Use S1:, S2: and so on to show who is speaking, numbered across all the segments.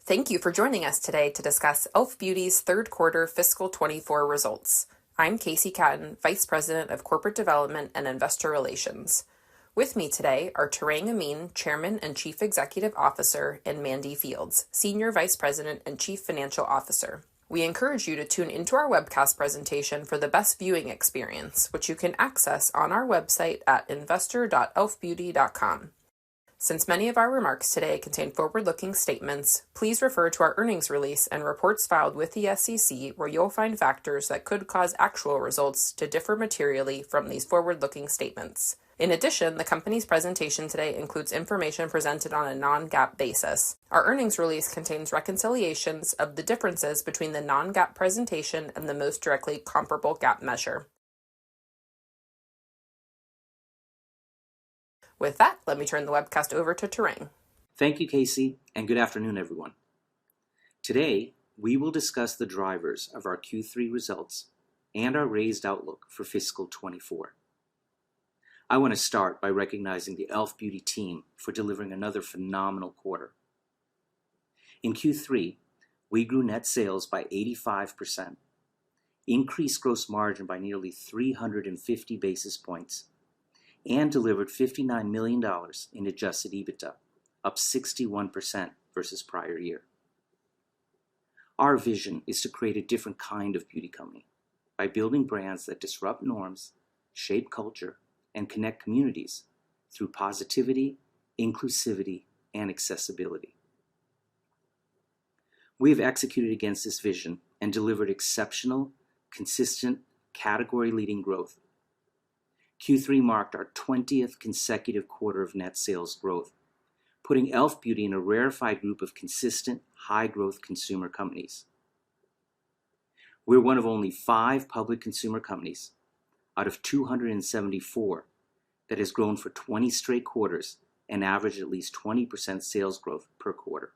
S1: Thank you for joining us today to discuss e.l.f. Beauty's third quarter fiscal 24 results. I'm Casey Catton, Vice President of Corporate Development and Investor Relations. With me today are Tarang Amin, Chairman and Chief Executive Officer, and Mandy Fields, Senior Vice President and Chief Financial Officer. We encourage you to tune into our webcast presentation for the best viewing experience, which you can access on our website at investor.elfbeauty.com. Since many of our remarks today contain forward-looking statements, please refer to our earnings release and reports filed with the SEC, where you'll find factors that could cause actual results to differ materially from these forward-looking statements. In addition, the company's presentation today includes information presented on a non-GAAP basis. Our earnings release contains reconciliations of the differences between the non-GAAP presentation and the most directly comparable GAAP measure. With that, let me turn the webcast over to Tarang.
S2: Thank you, Casey, and good afternoon, everyone. Today, we will discuss the drivers of our Q3 results and our raised outlook for fiscal 24. I want to start by recognizing the e.l.f. Beauty team for delivering another phenomenal quarter. In Q3, we grew net sales by 85%, increased gross margin by nearly 350 basis points, and delivered $59 million in adjusted EBITDA, up 61% versus prior year. Our vision is to create a different kind of beauty company by building brands that disrupt norms, shape culture, and connect communities through positivity, inclusivity, and accessibility. We have executed against this vision and delivered exceptional, consistent, category-leading growth. Q3 marked our 20th consecutive quarter of net sales growth, putting e.l.f. Beauty in a rarefied group of consistent, high-growth consumer companies. We're one of only 5 public consumer companies out of 274 that has grown for 20 straight quarters and averaged at least 20% sales growth per quarter.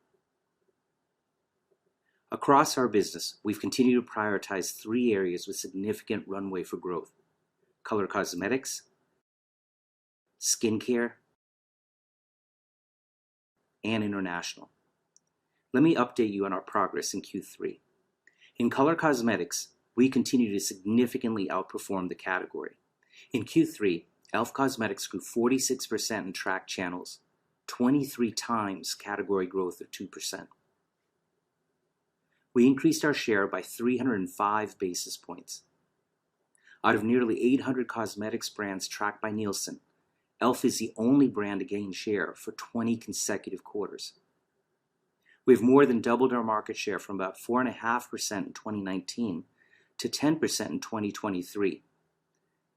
S2: Across our business, we've continued to prioritize 3 areas with significant runway for growth: color cosmetics, skincare, and international. Let me update you on our progress in Q3. In color cosmetics, we continue to significantly outperform the category. In Q3, e.l.f. Cosmetics grew 46% in tracked channels, 23 times category growth of 2%. We increased our share by 305 basis points. Out of nearly 800 cosmetics brands tracked by Nielsen, e.l.f. is the only brand to gain share for 20 consecutive quarters. We've more than doubled our market share from about 4.5% in 2019 to 10% in 2023,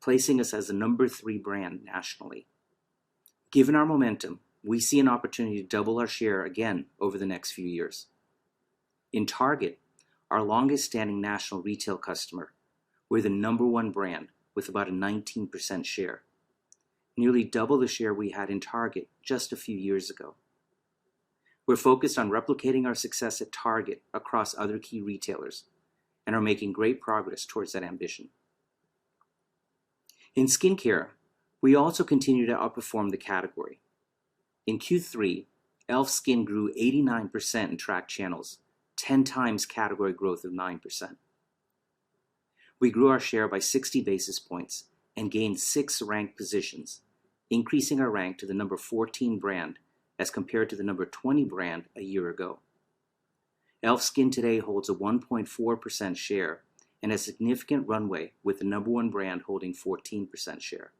S2: placing us as the number 3 brand nationally. Given our momentum, we see an opportunity to double our share again over the next few years. In Target, our longest-standing national retail customer, we're the number 1 brand with about a 19% share, nearly double the share we had in Target just a few years ago. We're focused on replicating our success at Target across other key retailers and are making great progress towards that ambition. In skincare, we also continue to outperform the category. In Q3, e.l.f. Skin grew 89% in tracked channels, 10 times category growth of 9%. We grew our share by 60 basis points and gained 6 ranked positions, increasing our rank to the number 14 brand as compared to the number 20 brand a year ago. e.l.f. Skin today holds a 1.4% share and has significant runway, with the number 1 brand holding 14% share.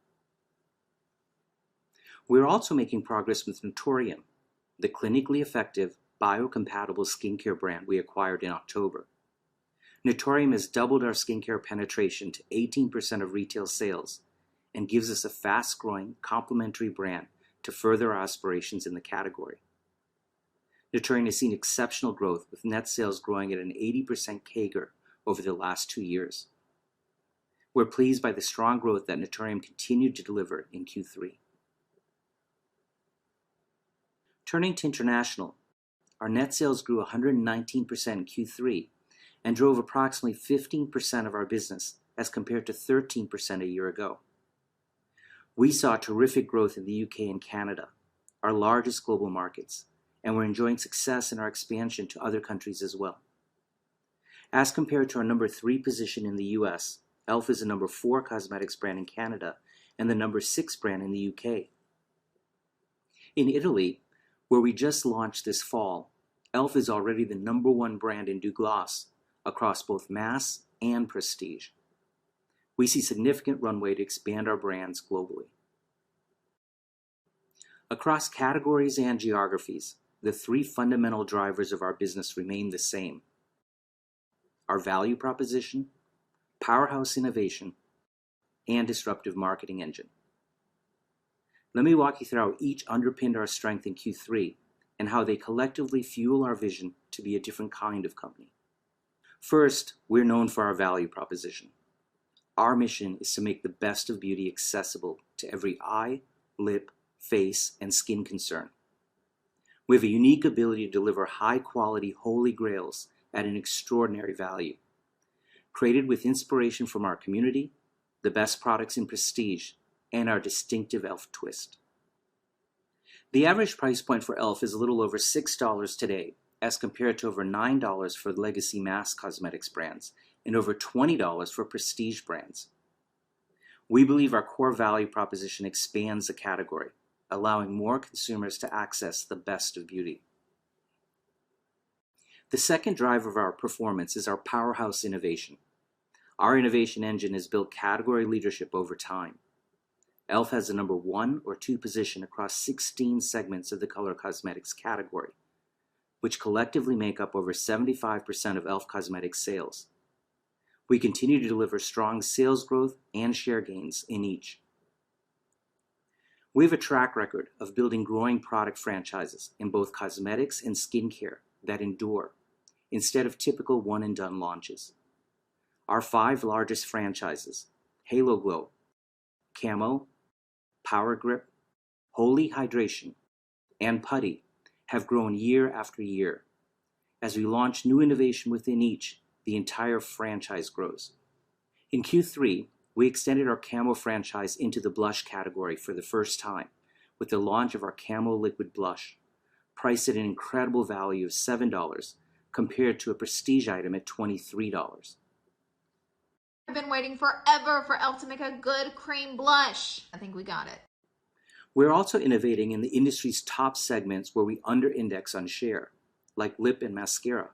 S2: We're also making progress with Naturium, the clinically effective, biocompatible skincare brand we acquired in October. Naturium has doubled our skincare penetration to 18% of retail sales and gives us a fast-growing, complementary brand to further our aspirations in the category. Naturium has seen exceptional growth, with net sales growing at an 80% CAGR over the last 2 years. We're pleased by the strong growth that Naturium continued to deliver in Q3. Turning to international, our net sales grew 119% in Q3 and drove approximately 15% of our business as compared to 13% a year ago. We saw terrific growth in the UK and Canada, our largest global markets, and we're enjoying success in our expansion to other countries as well. As compared to our number 3 position in the US, e.l.f. is the number 4 cosmetics brand in Canada and the number 6 brand in the UK. In Italy, where we just launched this fall, e.l.f. is already the number 1 brand in Douglas across both mass and prestige. We see significant runway to expand our brands globally. Across categories and geographies, the 3 fundamental drivers of our business remain the same: our value proposition, powerhouse innovation, and disruptive marketing engine. Let me walk you through how each underpinned our strength in Q3 and how they collectively fuel our vision to be a different kind of company. First, we're known for our value proposition. Our mission is to make the best of beauty accessible to every eye, lip, face, and skin concern. We have a unique ability to deliver high-quality holy grails at an extraordinary value, created with inspiration from our community, the best products in prestige, and our distinctive e.l.f. twist. The average price point for e.l.f. is a little over $6 today, as compared to over $9 for legacy mass cosmetics brands and over $20 for prestige brands. We believe our core value proposition expands the category, allowing more consumers to access the best of beauty. The second driver of our performance is our powerhouse innovation. Our innovation engine has built category leadership over time. e.l.f. has the number 1 or 2 position across 16 segments of the color cosmetics category, which collectively make up over 75% of e.l.f. Cosmetics sales. We continue to deliver strong sales growth and share gains in each. We have a track record of building growing product franchises in both cosmetics and skincare that endure, instead of typical one-and-done launches. Our 5 largest franchises, Halo Glow, Camo, Power Grip, Holy Hydration, and Putty, have grown year after year. As we launch new innovation within each, the entire franchise grows. In Q3, we extended our Camo franchise into the blush category for the first time with the launch of our Camo Liquid Blush, priced at an incredible value of $7 compared to a prestige item at $23.
S3: I've been waiting forever for e.l.f. to make a good cream blush. I think we got it.
S2: We're also innovating in the industry's top segments where we under-index on share, like lip and mascara.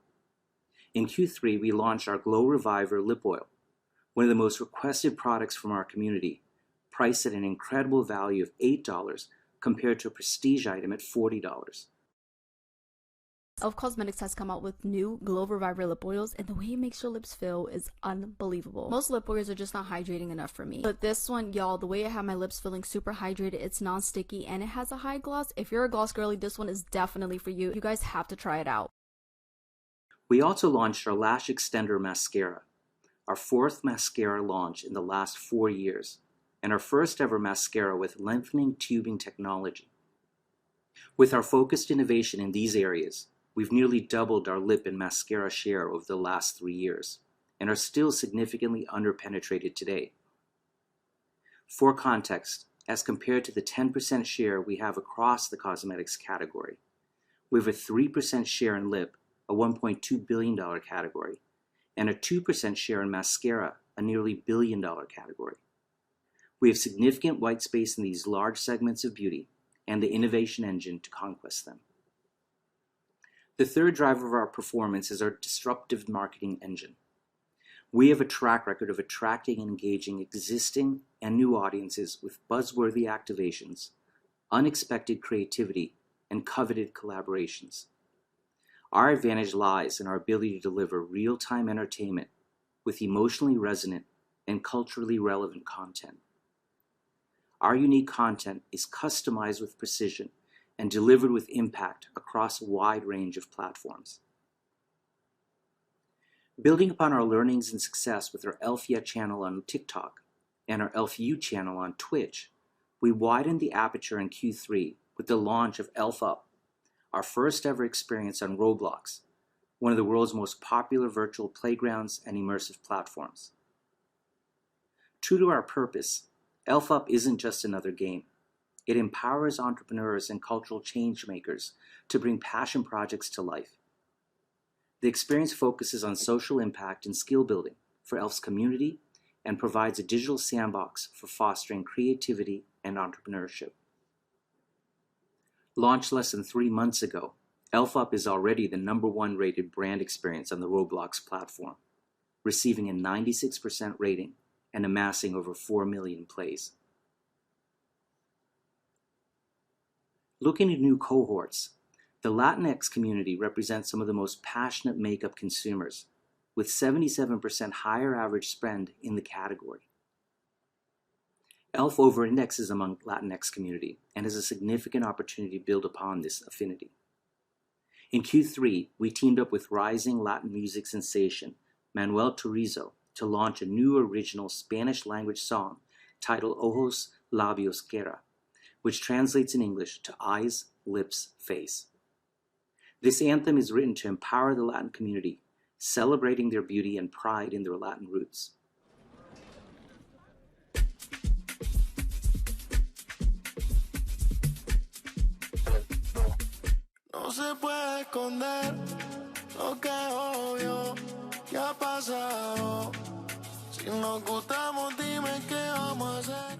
S2: In Q3, we launched our Glow Reviver Lip Oil, one of the most requested products from our community, priced at an incredible value of $8 compared to a prestige item at $40.
S4: e.l.f. Cosmetics has come out with new Glow Reviver lip oils, and the way it makes your lips feel is unbelievable. Most lip oils are just not hydrating enough for me, but this one, y'all, the way it had my lips feeling super hydrated, it's non-sticky, and it has a high gloss. If you're a gloss girly, this one is definitely for you. You guys have to try it out.
S2: We also launched our Lash Extender Mascara, our 4th mascara launch in the last 4 years, and our first ever mascara with lengthening tubing technology. With our focused innovation in these areas, we've nearly doubled our lip and mascara share over the last 3 years, and are still significantly underpenetrated today. For context, as compared to the 10% share we have across the cosmetics category, we have a 3% share in lip, a $1.2 billion category, and a 2% share in mascara, a nearly $1 billion category. We have significant white space in these large segments of beauty and the innovation engine to conquest them. The third driver of our performance is our disruptive marketing engine. We have a track record of attracting and engaging existing and new audiences with buzzworthy activations, unexpected creativity, and coveted collaborations. Our advantage lies in our ability to deliver real-time entertainment with emotionally resonant and culturally relevant content. Our unique content is customized with precision and delivered with impact across a wide range of platforms. Building upon our learnings and success with our e.l.f. Yet channel on TikTok and our e.l.f. U channel on Twitch, we widened the aperture in Q3 with the launch of e.l.f. Up, our first ever experience on Roblox, one of the world's most popular virtual playgrounds and immersive platforms. True to our purpose, e.l.f. Up isn't just another game. It empowers entrepreneurs and cultural change makers to bring passion projects to life. The experience focuses on social impact and skill building for ELF's community and provides a digital sandbox for fostering creativity and entrepreneurship. Launched less than 3 months ago, ELF Up is already the #1 rated brand experience on the Roblox platform, receiving a 96% rating and amassing over 4 million plays. Looking at new cohorts, the Latinx community represents some of the most passionate makeup consumers, with 77% higher average spend in the category. ELF over-indexes among Latinx community and has a significant opportunity to build upon this affinity. In Q3, we teamed up with rising Latin music sensation Manuel Turizo to launch a new original Spanish-language song titled Ojos, Labios, Cara, which translates in English to eyes, lips, face. This anthem is written to empower the Latin community, celebrating their beauty and pride in their Latin roots.
S5: No se puede esconder lo que es obvio que ha pasado. Si nos gustamos, dime qué vamos a hacer.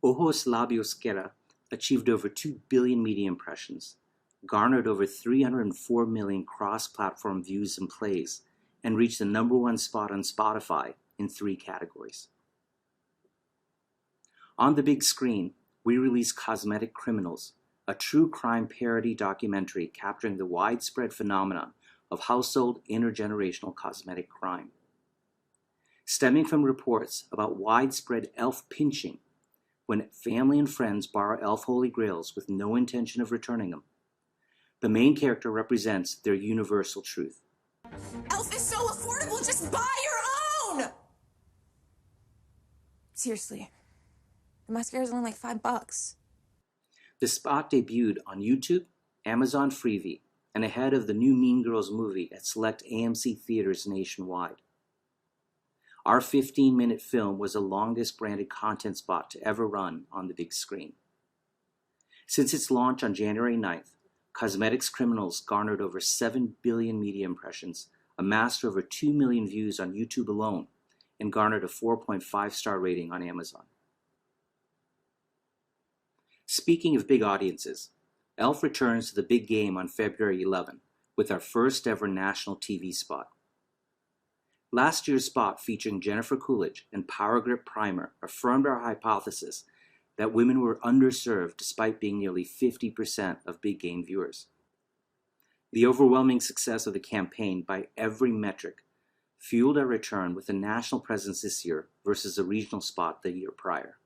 S2: Ojos Labios Cara achieved over 2 billion media impressions, garnered over 304 million cross-platform views and plays, and reached the #1 spot on Spotify in 3 categories. On the big screen, we released Cosmetic Criminals, a true crime parody documentary capturing the widespread phenomenon of household intergenerational cosmetic crime. Stemming from reports about widespread ELF pinching when family and friends borrow ELF Holy Grails with no intention of returning them, the main character represents their universal truth.
S6: ELF is so affordable, just buy your own! Seriously, the mascara is only like $5.
S2: The spot debuted on YouTube, Amazon Freevee, and ahead of the new Mean Girls movie at select AMC theaters nationwide. Our 15-minute film was the longest branded content spot to ever run on the big screen. Since its launch on January 9th, Cosmetics Criminals garnered over 7 billion media impressions, amassed over 2 million views on YouTube alone, and garnered a 4.5-star rating on Amazon. Speaking of big audiences, ELF returns to the big game on February 11 with our first ever national TV spot. Last year's spot featuring Jennifer Coolidge and Power Grip Primer affirmed our hypothesis that women were underserved despite being nearly 50% of big game viewers. The overwhelming success of the campaign by every metric fueled our return with a national presence this year versus a regional spot the year prior.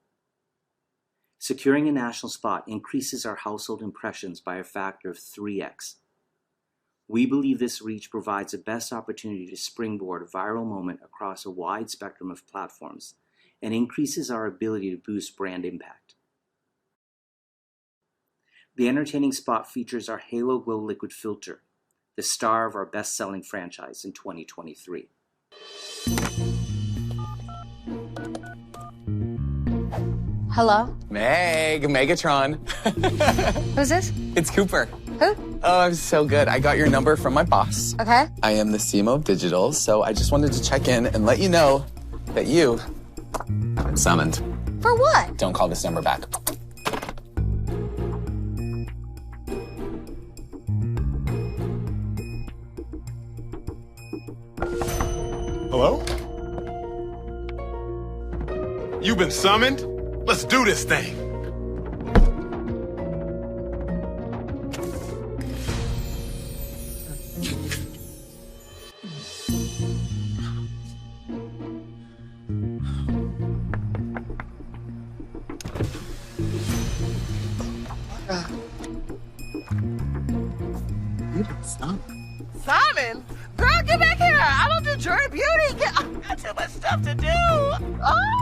S2: Securing a national spot increases our household impressions by a factor of 3x. We believe this reach provides the best opportunity to springboard a viral moment across a wide spectrum of platforms and increases our ability to boost brand impact. The entertaining spot features our Halo Glow Liquid Filter, the star of our best-selling franchise in 2023.
S7: Hello?
S8: Meg, Megatron.
S7: Who's this?
S8: It's Cooper.
S7: Who?
S8: Oh, I'm so good. I got your number from my boss.
S7: Okay.
S8: I am the CMO of Digital, so I just wanted to check in and let you know that you have been summoned.
S7: For what?
S8: Don't call this number back.
S5: Hello? You've been summoned? Let's do this thing.
S8: You've been summoned.
S9: Simon? Girl, get back here! I don't do jury beauty! I got too much stuff to do! Oh!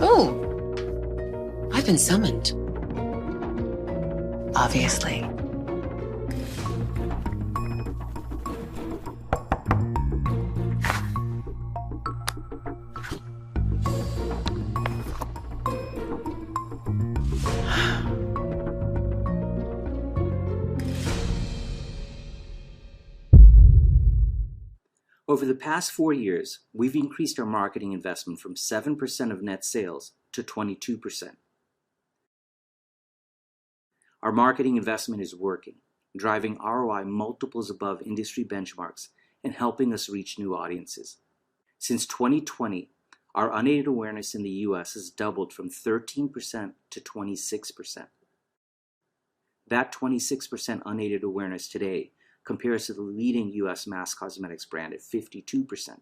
S10: Oh, I've been summoned. obviously.
S2: Over the past 4 years, we've increased our marketing investment from 7% of net sales to 22%. Our marketing investment is working, driving ROI multiples above industry benchmarks and helping us reach new audiences. Since 2020, our unaided awareness in the US has doubled from 13% to 26%. That 26% unaided awareness today compares to the leading US mass cosmetics brand at 52%,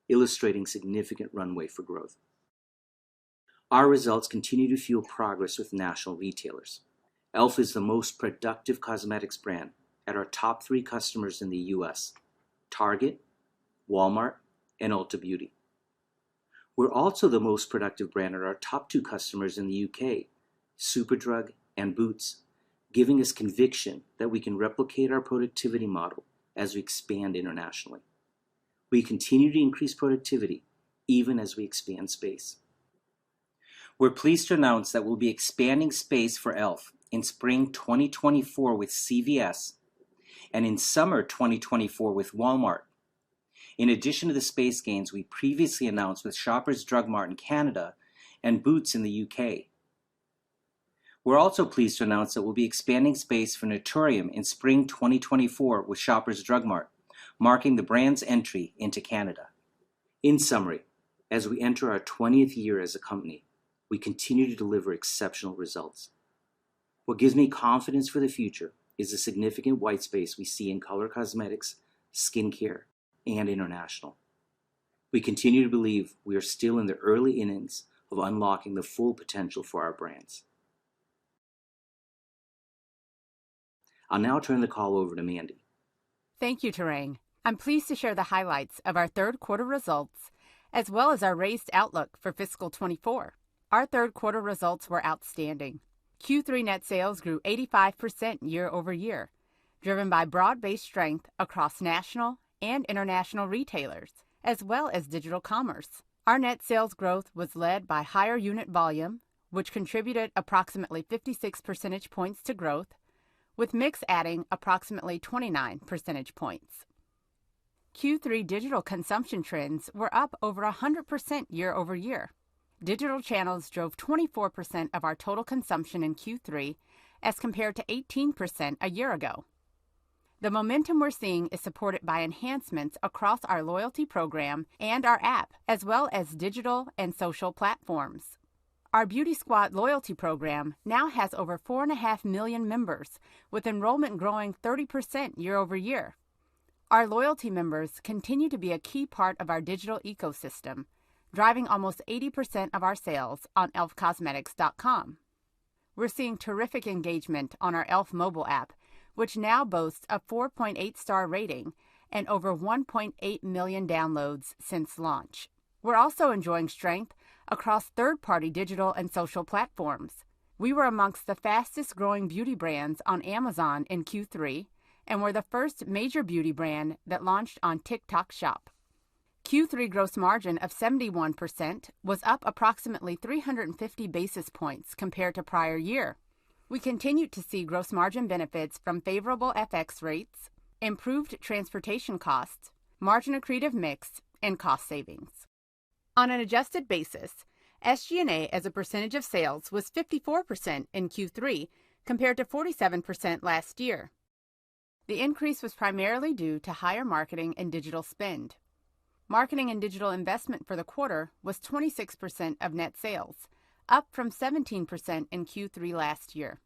S2: illustrating significant runway for growth. Our results continue to fuel progress with national retailers. e.l.f. is the most productive cosmetics brand at our top 3 customers in the US, Target, Walmart, and Ulta Beauty. We're also the most productive brand at our top 2 customers in the UK, Superdrug and Boots, giving us conviction that we can replicate our productivity model as we expand internationally. We continue to increase productivity even as we expand space. We're pleased to announce that we'll be expanding space for e.l.f. in spring 2024 with CVS and in summer 2024 with Walmart. In addition to the space gains we previously announced with Shoppers Drug Mart in Canada and Boots in the UK. We're also pleased to announce that we'll be expanding space for Naturium in spring 2024 with Shoppers Drug Mart, marking the brand's entry into Canada. In summary, as we enter our 20th year as a company, we continue to deliver exceptional results. What gives me confidence for the future is the significant white space we see in color cosmetics, skincare, and international. We continue to believe we are still in the early innings of unlocking the full potential for our brands. I'll now turn the call over to Mandy.
S11: Thank you, Tarang. I'm pleased to share the highlights of our third quarter results, as well as our raised outlook for fiscal 24. Our third quarter results were outstanding. Q3 net sales grew 85% year over year, driven by broad-based strength across national and international retailers, as well as digital commerce. Our net sales growth was led by higher unit volume, which contributed approximately 56 percentage points to growth, with mix adding approximately 29 percentage points. Q3 digital consumption trends were up over 100% year over year. Digital channels drove 24% of our total consumption in Q3 as compared to 18% a year ago. The momentum we're seeing is supported by enhancements across our loyalty program and our app, as well as digital and social platforms. Our Beauty Squad loyalty program now has over 4.5 million members, with enrollment growing 30% year over year. Our loyalty members continue to be a key part of our digital ecosystem, driving almost 80% of our sales on elfcosmetics.com. We're seeing terrific engagement on our e.l.f. mobile app, which now boasts a 4.8-star rating and over 1.8 million downloads since launch. We're also enjoying strength across third-party digital and social platforms. We were amongst the fastest-growing beauty brands on Amazon in Q3, and we're the first major beauty brand that launched on TikTok Shop. Q3 gross margin of 71% was up approximately 350 basis points compared to prior year. We continued to see gross margin benefits from favorable FX rates, improved transportation costs, margin accretive mix, and cost savings. On an adjusted basis, SG&A as a percentage of sales was 54% in Q3 compared to 47% last year. The increase was primarily due to higher marketing and digital spend. Marketing and digital investment for the quarter was 26% of net sales, up from 17% in Q3 last year.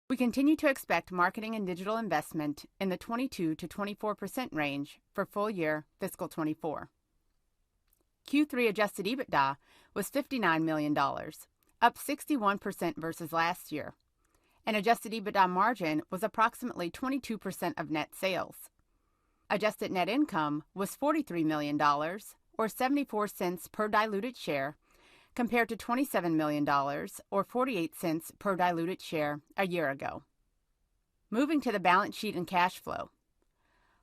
S11: We continue to expect marketing and digital investment in the 22 to 24% range for full year fiscal 24. Q3 adjusted EBITDA was $59 million, up 61% versus last year, and adjusted EBITDA margin was approximately 22% of net sales. Adjusted net income was $43 million, or 74 cents per diluted share, compared to $27 million, or 48 cents per diluted share a year ago. Moving to the balance sheet and cash flow.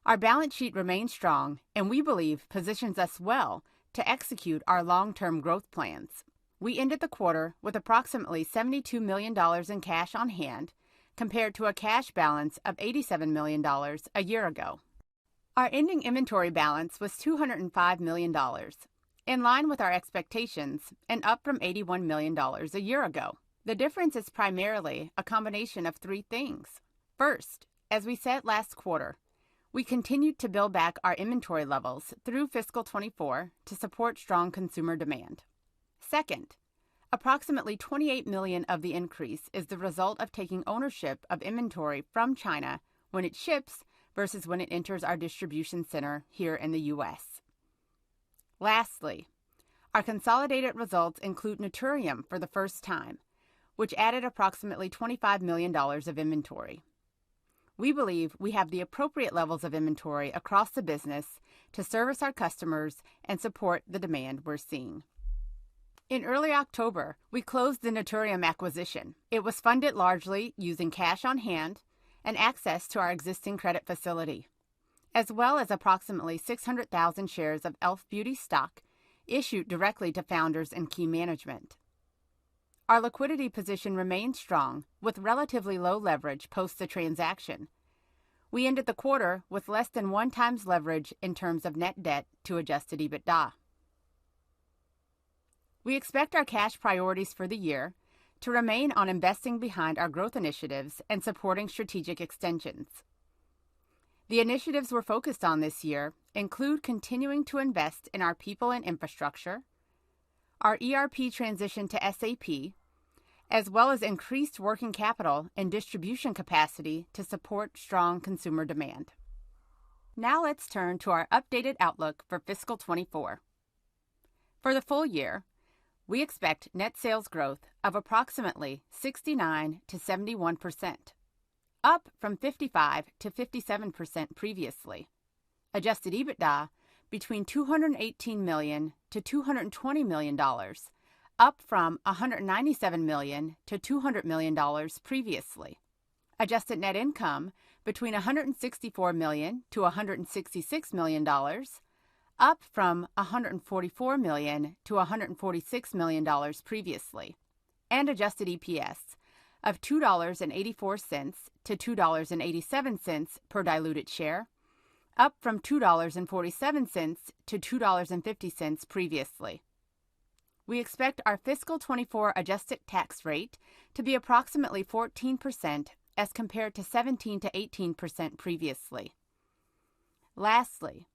S11: Our balance sheet remains strong and we believe positions us well to execute our long-term growth plans. We ended the quarter with approximately $72 million in cash on hand compared to a cash balance of $87 million a year ago. Our ending inventory balance was $205 million, in line with our expectations and up from $81 million a year ago. The difference is primarily a combination of three things. First, as we said last quarter, we continued to build back our inventory levels through fiscal 24 to support strong consumer demand. Second, approximately $28 million of the increase is the result of taking ownership of inventory from China when it ships versus when it enters our distribution center here in the U.S. Lastly, our consolidated results include Naturium for the first time, which added approximately $25 million of inventory. We believe we have the appropriate levels of inventory across the business to service our customers and support the demand we're seeing. In early October, we closed the Naturium acquisition. It was funded largely using cash on hand and access to our existing credit facility, as well as approximately 600,000 shares of e.l.f. Beauty stock issued directly to founders and key management. Our liquidity position remains strong with relatively low leverage post the transaction. We ended the quarter with less than 1 times leverage in terms of net debt to adjusted EBITDA. We expect our cash priorities for the year to remain on investing behind our growth initiatives and supporting strategic extensions. The initiatives we're focused on this year include continuing to invest in our people and infrastructure, our ERP transition to SAP, as well as increased working capital and distribution capacity to support strong consumer demand. Now let's turn to our updated outlook for fiscal 24. For the full year, we expect net sales growth of approximately 69 to 71%, up from 55 to 57% previously. Adjusted EBITDA between $218 million to $220 million, up from $197 million to $200 million previously. Adjusted net income between $164 million to $166 million, up from $144 million to $146 million previously. And adjusted EPS of $2.84 to $2.87 per diluted share, up from $2.47 to $2.50 previously. We expect our fiscal 24 adjusted tax rate to be approximately 14% as compared to 17 to 18% previously. Lastly,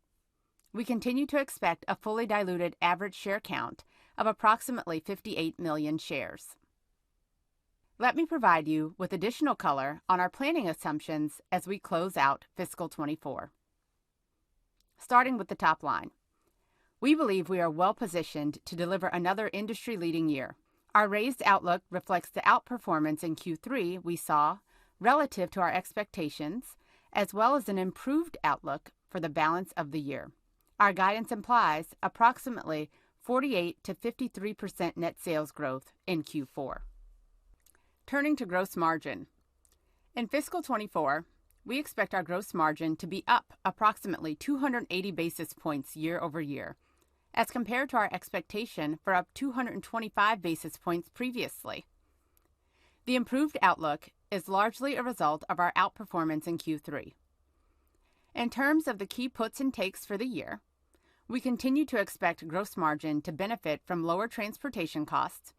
S11: we continue to expect a fully diluted average share count of approximately 58 million shares. Let me provide you with additional color on our planning assumptions as we close out fiscal 24. Starting with the top line. We believe we are well positioned to deliver another industry-leading year. Our raised outlook reflects the outperformance in Q3 we saw relative to our expectations, as well as an improved outlook for the balance of the year. Our guidance implies approximately 48 to 53% net sales growth in Q4. Turning to gross margin. In fiscal 24, we expect our gross margin to be up approximately 280 basis points year over year, as compared to our expectation for up 225 basis points previously. The improved outlook is largely a result of our outperformance in Q3. In terms of the key puts and takes for the year, we continue to expect gross margin to benefit from lower transportation costs,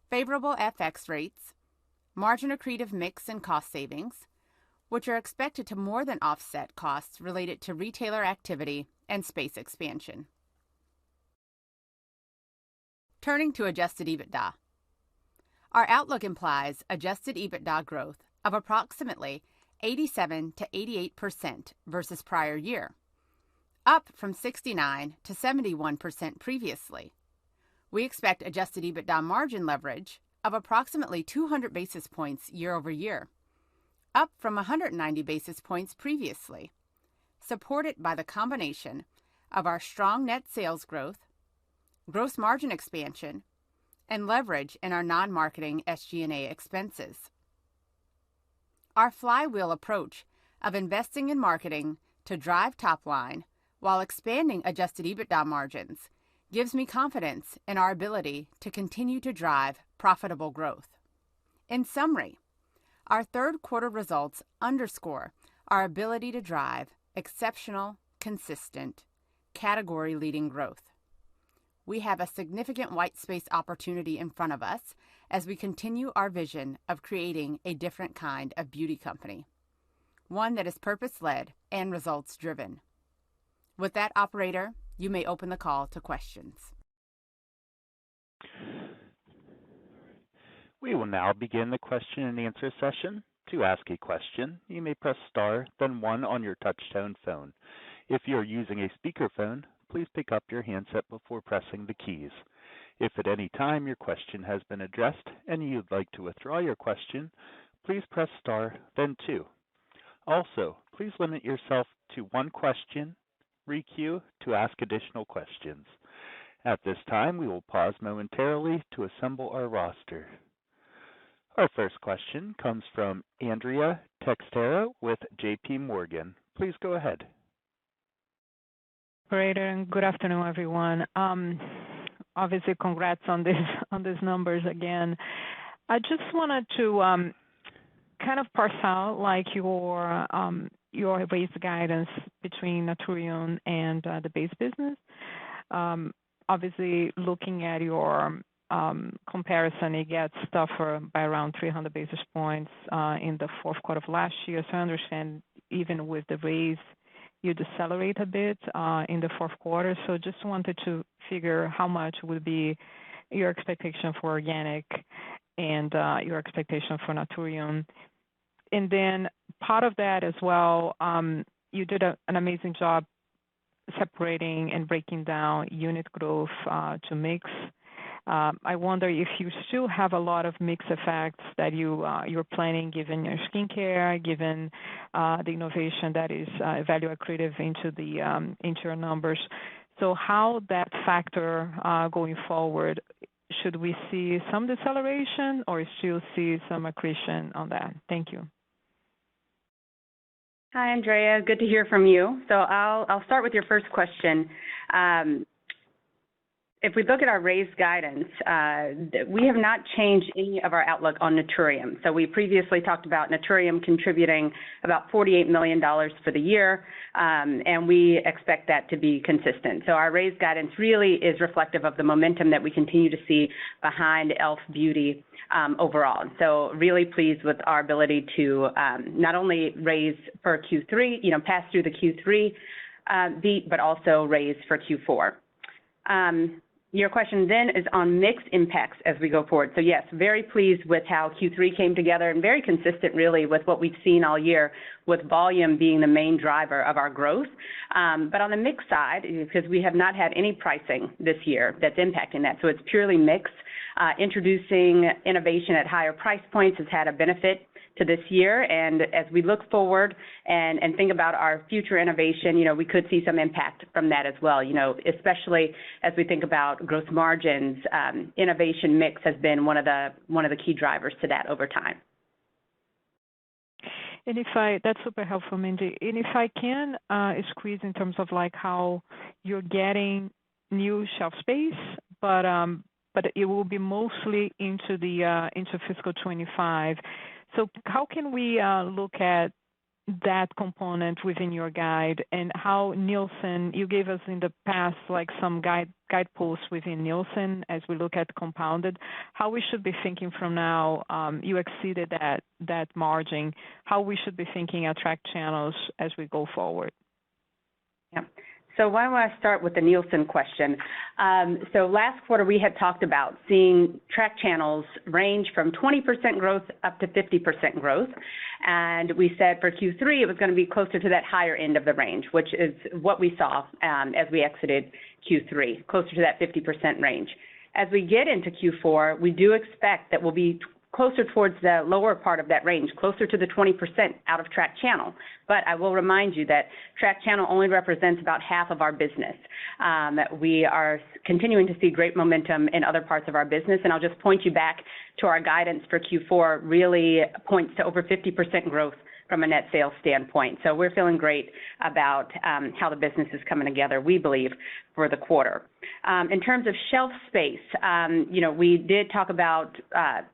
S11: favorable FX rates, margin accretive mix and cost savings, which are expected to more than offset costs related to retailer activity and space expansion. Turning to adjusted EBITDA. Our outlook implies adjusted EBITDA growth of approximately 87 to 88% versus prior year, up from 69 to 71% previously. We expect adjusted EBITDA margin leverage of approximately 200 basis points year over year, up from 190 basis points previously, supported by the combination of our strong net sales growth, gross margin expansion, and leverage in our non-marketing SG&A expenses. Our flywheel approach of investing in marketing to drive top line while expanding adjusted EBITDA margins gives me confidence in our ability to continue to drive profitable growth. In summary, our third quarter results underscore our ability to drive exceptional, consistent, category-leading growth. We have a significant white space opportunity in front of us as we continue our vision of creating a different kind of beauty company, one that is purpose-led and results-driven. With that, operator, you may open the call to questions.
S10: We will now begin the question and answer session. To ask a question, you may press star, then 1 on your touch-tone phone. If you are using a speakerphone, please pick up your handset before pressing the keys. If at any time your question has been addressed and you'd like to withdraw your question, please press star, then 2. Also, please limit yourself to 1 question, re-queue to ask additional questions. At this time, we will pause momentarily to assemble our roster. Our first question comes from Andrea Teixeira with JP Morgan. Please go ahead.
S12: Great, and good afternoon, everyone. Obviously, congrats on these numbers again. I just wanted to kind of parse out like your raised guidance between Naturium and the base business. Obviously, looking at your comparison, it gets tougher by around 300 basis points in the fourth quarter of last year. So I understand even with the raise, you decelerate a bit in the fourth quarter. So just wanted to figure how much would be your expectation for organic and your expectation for Naturium. And then part of that as well, you did an amazing job separating and breaking down unit growth to mix. I wonder if you still have a lot of mix effects that you're planning, given your skincare, given the innovation that is value accretive into your numbers. So how that factor going forward, should we see some deceleration or still see some accretion on that? Thank you.
S13: Hi, Andrea. Good to hear from you. So I'll start with your first question. If we look at our raised guidance, we have not changed any of our outlook on Naturium. So we previously talked about Naturium contributing about $48 million for the year, and we expect that to be consistent. So our raised guidance really is reflective of the momentum that we continue to see behind e.l.f. Beauty overall. So really pleased with our ability to not only raise for Q3, pass through the Q3 beat, but also raise for Q4. Your question then is on mix impacts as we go forward. So yes, very pleased with how Q3 came together and very consistent really with what we've seen all year, with volume being the main driver of our growth. But on the mix side, because we have not had any pricing this year that's impacting that, so it's purely mix. Introducing innovation at higher price points has had a benefit to this year, and as we look forward and think about our future innovation, we could see some impact from that as well, especially as we think about gross margins. Innovation mix has been one of the key drivers to that over time.
S12: And that's super helpful, Mindy. And if I can squeeze in terms of like how you're getting new shelf space, but it will be mostly into fiscal 25. So how can we look at that component within your guide, and how Nielsen, you gave us in the past like some guideposts within Nielsen as we look at compounded, how we should be thinking from now, you exceeded that margin, how we should be thinking at track channels as we go forward.
S13: Yeah. So why don't I start with the Nielsen question? So last quarter we had talked about seeing track channels range from 20% growth up to 50% growth. And we said for Q3 it was going to be closer to that higher end of the range, which is what we saw as we exited Q3, closer to that 50% range. As we get into Q4, we do expect that we'll be closer towards the lower part of that range, closer to the 20% out of track channel. But I will remind you that track channel only represents about half of our business. We are continuing to see great momentum in other parts of our business, and I'll just point you back to our guidance for Q4 really points to over 50% growth from a net sales standpoint. So we're feeling great about how the business is coming together, we believe, for the quarter. In terms of shelf space, we did talk about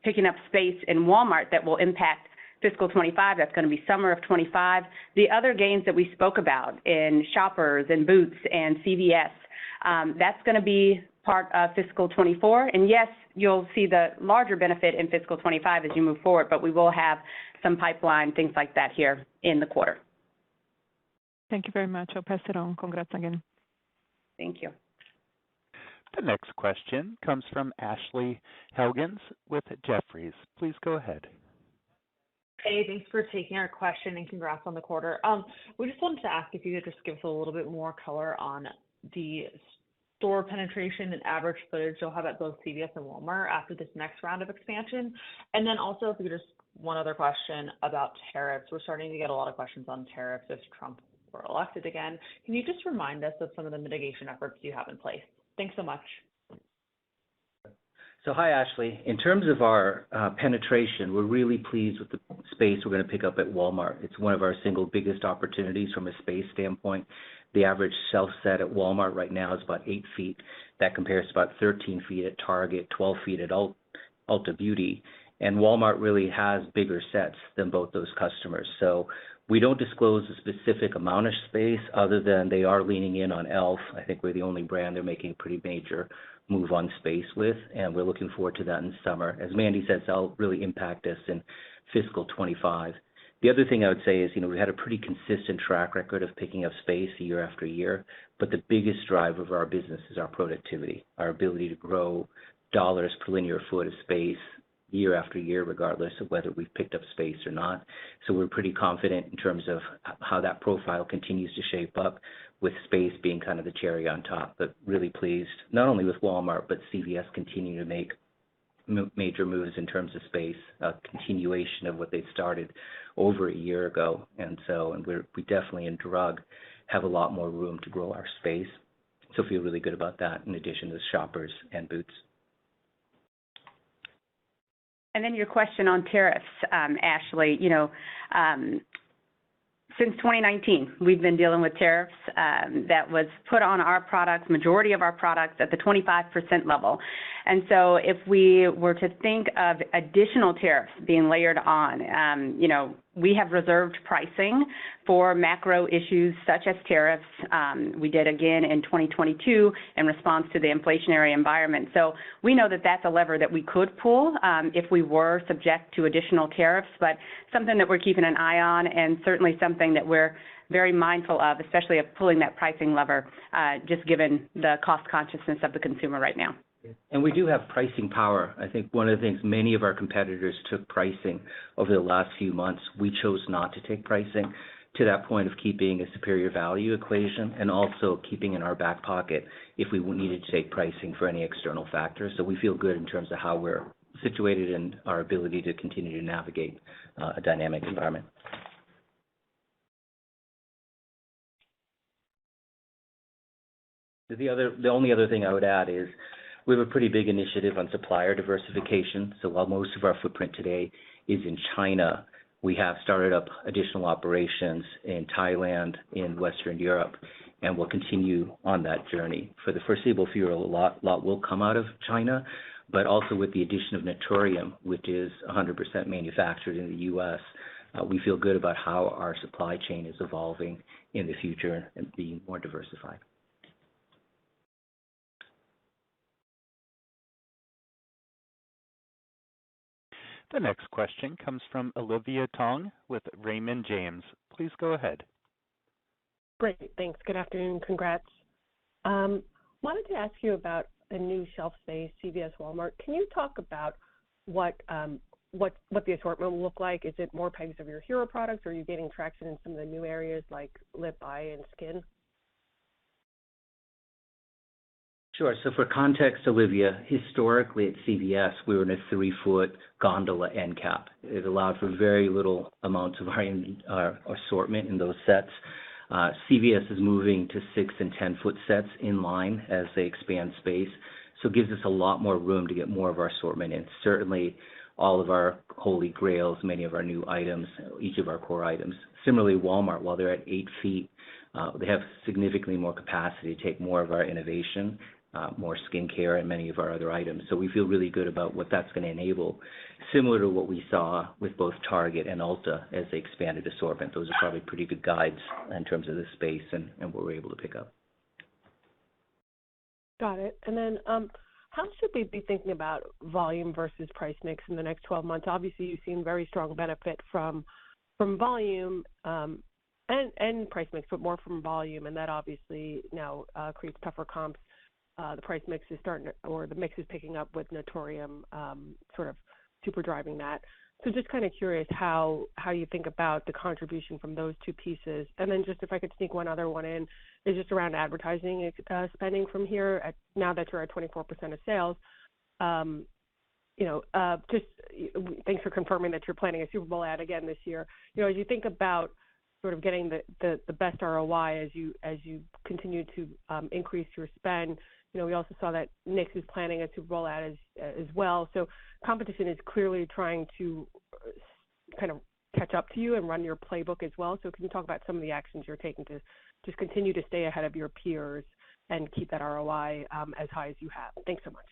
S13: picking up space in Walmart that will impact fiscal 25. That's going to be summer of 25. The other gains that we spoke about in Shoppers and Boots and CVS, that's going to be part of fiscal 24. And yes, you'll see the larger benefit in fiscal 25 as you move forward, but we will have some pipeline, things like that here in the quarter.
S12: Thank you very much. I'll pass it on. Congrats again.
S13: Thank you.
S10: The next question comes from Ashley Helgans with Jefferies. Please go ahead.
S14: Hey, thanks for taking our question and congrats on the quarter. We just wanted to ask if you could just give us a little bit more color on the store penetration and average footage you'll have at both CVS and Walmart after this next round of expansion. And then also, if you could just one other question about tariffs. We're starting to get a lot of questions on tariffs if Trump were elected again. Can you just remind us of some of the mitigation efforts you have in place? Thanks so much.
S2: So hi, Ashley. In terms of our penetration, we're really pleased with the space we're going to pick up at Walmart. It's one of our single biggest opportunities from a space standpoint. The average shelf set at Walmart right now is about 8 feet. That compares to about 13 feet at Target, 12 feet at Ulta Beauty. And Walmart really has bigger sets than both those customers. So we don't disclose a specific amount of space other than they are leaning in on e.l.f. I think we're the only brand they're making a pretty major move on space with, and we're looking forward to that in summer. As Mandy says, that'll really impact us in fiscal 25. The other thing I would say is, we had a pretty consistent track record of picking up space year after year, but the biggest driver of our business is our productivity, our ability to grow dollars per linear foot of space year after year, regardless of whether we've picked up space or not. So we're pretty confident in terms of how that profile continues to shape up, with space being kind of the cherry on top, but really pleased, not only with Walmart, but CVS continue to make major moves in terms of space, a continuation of what they started over a year ago. And we definitely in drug have a lot more room to grow our space. So feel really good about that in addition to Shoppers and Boots.
S13: And then your question on tariffs, Ashley, since 2019, we've been dealing with tariffs that was put on our products, majority of our products at the 25% level. And so if we were to think of additional tariffs being layered on, we have reserved pricing for macro issues such as tariffs. We did again in 2022 in response to the inflationary environment. So we know that that's a lever that we could pull if we were subject to additional tariffs, but something that we're keeping an eye on and certainly something that we're very mindful of, especially of pulling that pricing lever, just given the cost consciousness of the consumer right now.
S2: And we do have pricing power. I think one of the things, many of our competitors took pricing over the last few months. We chose not to take pricing, to that point of keeping a superior value equation and also keeping in our back pocket if we needed to take pricing for any external factors. So we feel good in terms of how we're situated and our ability to continue to navigate a dynamic environment. The only other thing I would add is we have a pretty big initiative on supplier diversification. So while most of our footprint today is in China, we have started up additional operations in Thailand, in Western Europe, and we'll continue on that journey. For the foreseeable future, a lot will come out of China, but also with the addition of Naturium, which is 100% manufactured in the U.S., we feel good about how our supply chain is evolving in the future and being more diversified.
S10: The next question comes from Olivia Tong with Raymond James. Please go ahead.
S15: Great, thanks. Good afternoon. Congrats. Wanted to ask you about a new shelf space, CVS Walmart. Can you talk about what the assortment will look like? Is it more pegs of your hero products, or are you getting traction in some of the new areas like lip, eye, and skin?
S2: Sure. So for context, Olivia, historically at CVS, we were in a 3-foot gondola end cap. It allowed for very little amounts of our assortment in those sets. CVS is moving to 6 and 10-foot sets in line as they expand space. So it gives us a lot more room to get more of our assortment in. Certainly all of our holy grails, many of our new items, each of our core items. Similarly, Walmart, while they're at 8 feet, they have significantly more capacity to take more of our innovation, more skincare, and many of our other items. So we feel really good about what that's going to enable, similar to what we saw with both Target and Ulta as they expanded assortment. Those are probably pretty good guides in terms of the space and what we're able to pick up.
S15: Got it. And then how should we be thinking about volume versus price mix in the next 12 months? Obviously, you've seen very strong benefit from volume and price mix, but more from volume, and that obviously now creates tougher comps. The price mix is the mix is picking up with Naturium sort of super driving that. So just kind of curious how you think about the contribution from those two pieces. And then just if I could sneak one other one in, is just around advertising spending from here, now that you're at 24% of sales. Just thanks for confirming that you're planning a Super Bowl ad again this year. As you think about sort of getting the best ROI as you continue to increase your spend, we also saw that NYX is planning a Super Bowl ad as well. So competition is clearly trying to kind of catch up to you and run your playbook as well. So can you talk about some of the actions you're taking to just continue to stay ahead of your peers and keep that ROI as high as you have? Thanks so much.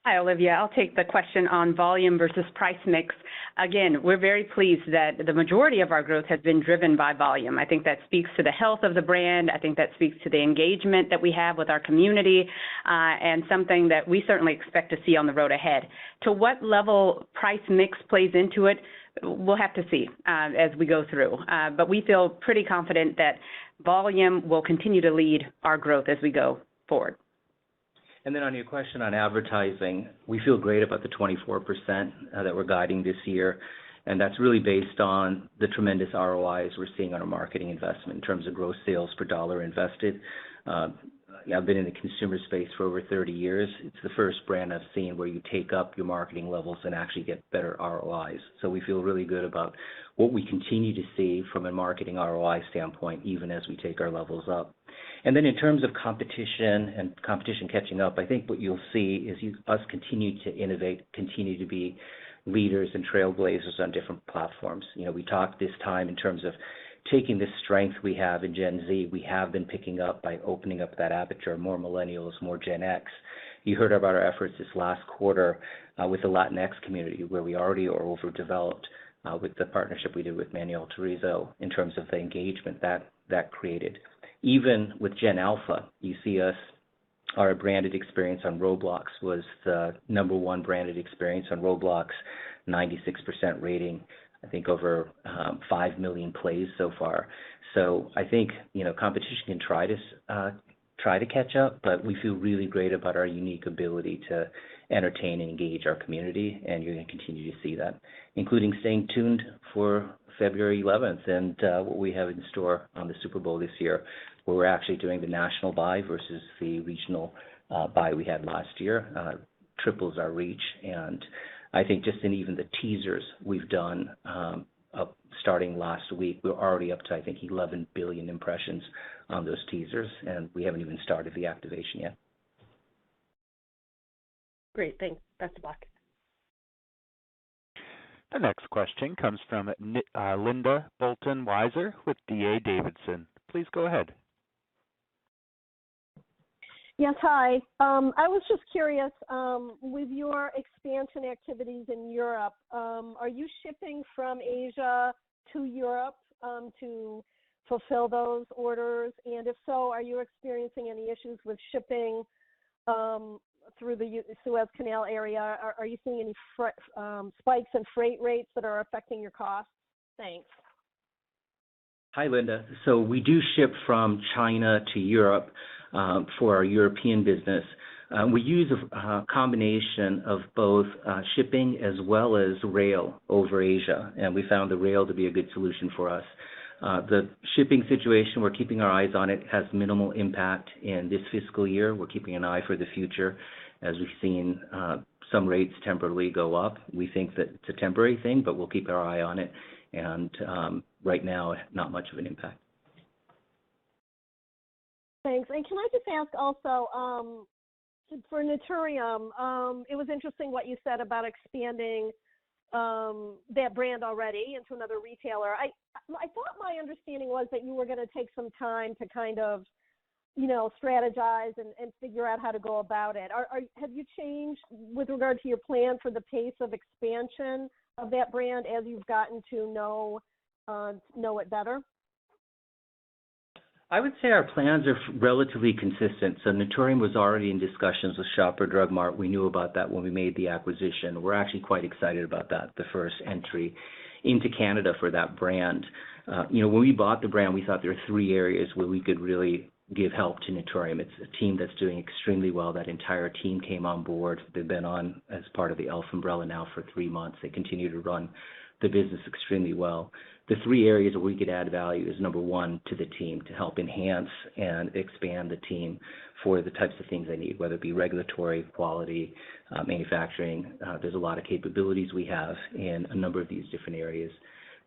S13: Hi, Olivia. I'll take the question on volume versus price mix. Again, we're very pleased that the majority of our growth has been driven by volume. I think that speaks to the health of the brand. I think that speaks to the engagement that we have with our community, and something that we certainly expect to see on the road ahead. To what level price mix plays into it, we'll have to see as we go through. But we feel pretty confident that volume will continue to lead our growth as we go forward.
S2: And then on your question on advertising, we feel great about the 24% that we're guiding this year, and that's really based on the tremendous ROIs we're seeing on our marketing investment in terms of gross sales per dollar invested. I've been in the consumer space for over 30 years. It's the first brand I've seen where you take up your marketing levels and actually get better ROIs. So we feel really good about what we continue to see from a marketing ROI standpoint, even as we take our levels up. And then in terms of competition and competition catching up, I think what you'll see is us continue to innovate, continue to be leaders and trailblazers on different platforms. We talked this time in terms of taking the strength we have in Gen Z, we have been picking up by opening up that aperture, more millennials, more Gen X. You heard about our efforts this last quarter with the Latinx community, where we already are overdeveloped with the partnership we did with Manuel Turizo in terms of the engagement that created. Even with Gen Alpha, you see us, our branded experience on Roblox was the #1 branded experience on Roblox, 96% rating. I think over 5 million plays so far. So I think competition can try to catch up, but we feel really great about our unique ability to entertain and engage our community, and you're going to continue to see that, including staying tuned for February 11th and what we have in store on the Super Bowl this year, where we're actually doing the national buy versus the regional buy we had last year. Triples our reach, and I think just in even the teasers we've done starting last week, we're already up to, I think, 11 billion impressions on those teasers, and we haven't even started the activation yet.
S15: Great, thanks. Best of luck.
S10: The next question comes from Linda Bolton Weiser with D.A. Davidson. Please go ahead.
S16: Yes, hi. I was just curious, with your expansion activities in Europe, are you shipping from Asia to Europe to fulfill those orders? And if so, are you experiencing any issues with shipping through the Suez Canal area? Are you seeing any spikes in freight rates that are affecting your costs? Thanks.
S2: Hi, Linda. So we do ship from China to Europe for our European business. We use a combination of both shipping as well as rail over Asia, and we found the rail to be a good solution for us. The shipping situation, we're keeping our eyes on it, has minimal impact in this fiscal year. We're keeping an eye for the future as we've seen some rates temporarily go up. We think that it's a temporary thing, but we'll keep our eye on it. And right now, not much of an impact.
S16: Thanks. And can I just ask also, for Naturium, it was interesting what you said about expanding that brand already into another retailer. I thought my understanding was that you were going to take some time to kind of, strategize and figure out how to go about it. Have you changed with regard to your plan for the pace of expansion of that brand as you've gotten to know it better?
S2: I would say our plans are relatively consistent. So Naturium was already in discussions with Shopper Drug Mart. We knew about that when we made the acquisition. We're actually quite excited about that, the first entry into Canada for that brand. When we bought the brand, we thought there were 3 areas where we could really give help to Naturium. It's a team that's doing extremely well. That entire team came on board. They've been on as part of the ELF umbrella now for 3 months. They continue to run the business extremely well. The 3 areas where we could add value is, number 1, to the team, to help enhance and expand the team for the types of things they need, whether it be regulatory, quality, manufacturing. There's a lot of capabilities we have in a number of these different areas.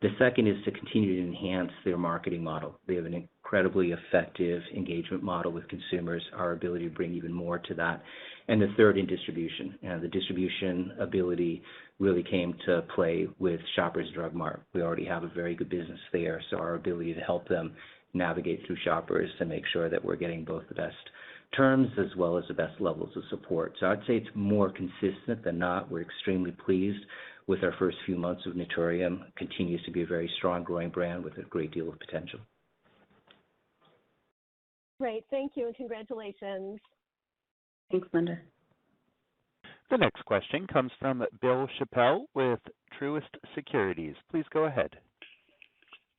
S2: The second is to continue to enhance their marketing model. They have an incredibly effective engagement model with consumers, our ability to bring even more to that. And the third, in distribution. And the distribution ability really came to play with Shoppers Drug Mart. We already have a very good business there, so our ability to help them navigate through Shoppers to make sure that we're getting both the best terms as well as the best levels of support. So I'd say it's more consistent than not. We're extremely pleased with our first few months of Naturium. Continues to be a very strong growing brand with a great deal of potential.
S16: Great. Thank you and congratulations.
S13: Thanks, Linda.
S10: The next question comes from Bill Chappell with Truist Securities. Please go ahead.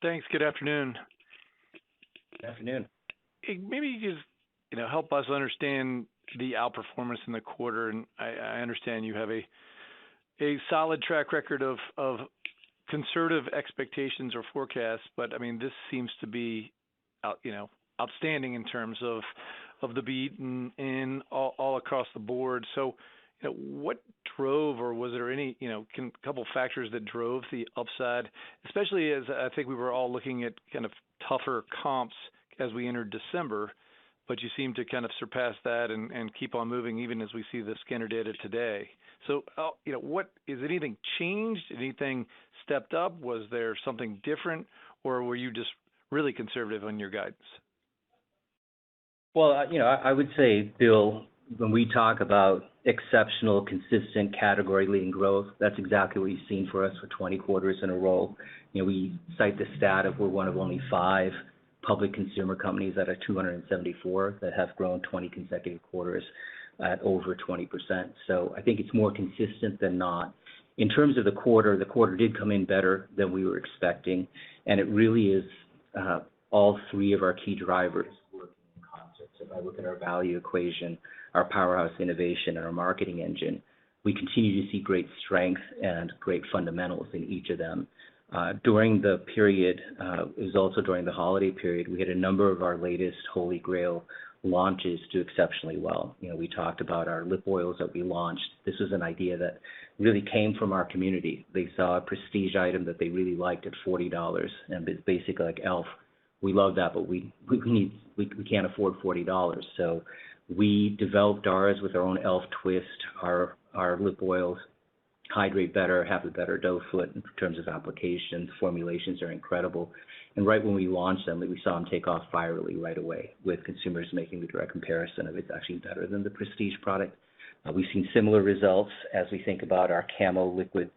S17: Thanks. Good afternoon.
S2: Good afternoon.
S17: Maybe you just help us understand the outperformance in the quarter. And I understand you have a solid track record of conservative expectations or forecasts, but I mean this seems to be outstanding in terms of the beat and all across the board. So what drove, or was there any couple factors that drove the upside, especially as I think we were all looking at kind of tougher comps as we entered December, but you seem to kind of surpass that and keep on moving even as we see the scanner data today. So, what is anything changed? Anything stepped up? Was there something different, or were you just really conservative on your guidance?
S2: Well, I would say, Bill, when we talk about exceptional, consistent, category-leading growth, that's exactly what you've seen for us for 20 quarters in a row. We cite the stat of we're one of only 5 public consumer companies out of 274 that have grown 20 consecutive quarters at over 20%. So I think it's more consistent than not. In terms of the quarter did come in better than we were expecting, and it really is all 3 of our key drivers working in concert. So if I look at our value equation, our powerhouse innovation, and our marketing engine, we continue to see great strength and great fundamentals in each of them. During the period, it was also during the holiday period, we had a number of our latest Holy Grail launches do exceptionally well. We talked about our lip oils that we launched. This was an idea that really came from our community. They saw a prestige item that they really liked at $40, and it's basically like ELF. We love that, but we can't afford $40. So we developed ours with our own ELF twist. Our lip oils hydrate better, have a better doe foot in terms of application. Formulations are incredible. And right when we launched them, we saw them take off virally right away, with consumers making the direct comparison of it's actually better than the prestige product. We've seen similar results as we think about our Camo Liquid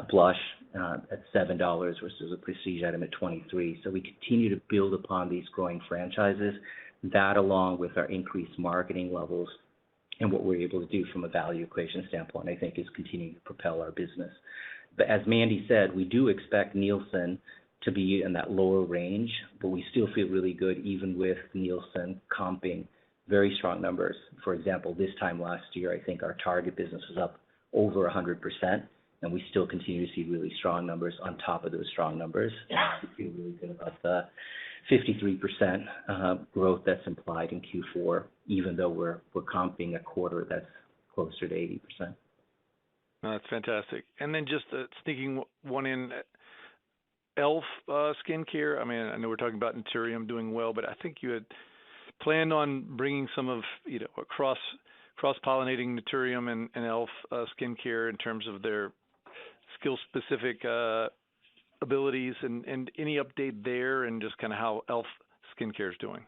S2: Blush at $7 versus a prestige item at $23. So we continue to build upon these growing franchises. That, along with our increased marketing levels and what we're able to do from a value equation standpoint, I think is continuing to propel our business. But as Mandy said, we do expect Nielsen to be in that lower range, but we still feel really good even with Nielsen comping very strong numbers. For example, this time last year, I think our Target business was up over 100%, and we still continue to see really strong numbers on top of those strong numbers. We feel really good about the 53% growth that's implied in Q4, even though we're comping a quarter that's closer to 80%.
S17: No, that's fantastic. And then just sneaking one in, e.l.f. skincare. I mean, I know we're talking about Naturium doing well, but I think you had planned on bringing some of, cross-pollinating Naturium and e.l.f. skincare in terms of their skill-specific abilities, and any update there, and just kind of how e.l.f. skincare is doing.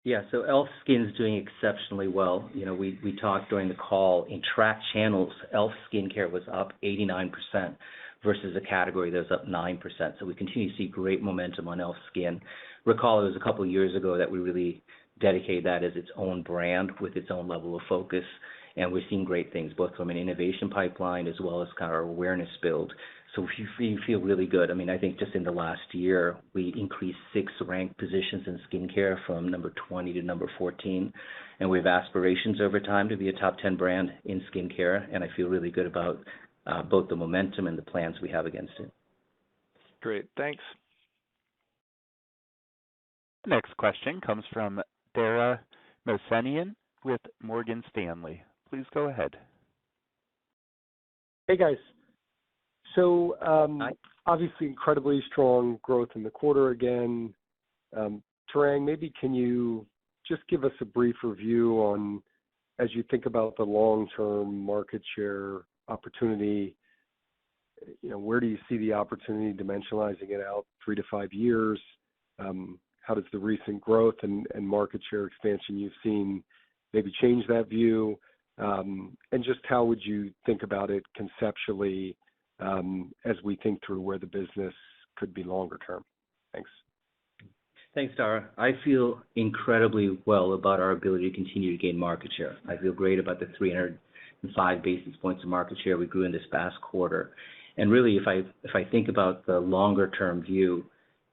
S2: Yeah, so e.l.f. Skin is doing exceptionally well. We talked during the call, in track channels, e.l.f. Skincare was up 89% versus a category that was up 9%. So we continue to see great momentum on e.l.f. Skin. Recall, it was a couple of years ago that we really dedicated that as its own brand with its own level of focus. And we're seeing great things, both from an innovation pipeline as well as kind of our awareness build. So we feel really good. I mean, I think just in the last year, we increased 6 ranked positions in skincare from number 20 to number 14. And we have aspirations over time to be a top 10 brand in skincare. And I feel really good about both the momentum and the plans we have against it.
S17: Great. Thanks.
S10: The next question comes from Dara Mohsenian with Morgan Stanley. Please go ahead.
S18: Hey, guys. So obviously incredibly strong growth in the quarter again. Tarang, maybe can you just give us a brief review on, as you think about the long-term market share opportunity, where do you see the opportunity dimensionalizing it out 3 to 5 years? How does the recent growth and market share expansion you've seen maybe change that view? And just how would you think about it conceptually as we think through where the business could be longer term? Thanks.
S2: Thanks, Dara. I feel incredibly well about our ability to continue to gain market share. I feel great about the 305 basis points of market share we grew in this past quarter. And really, if I think about the longer term view,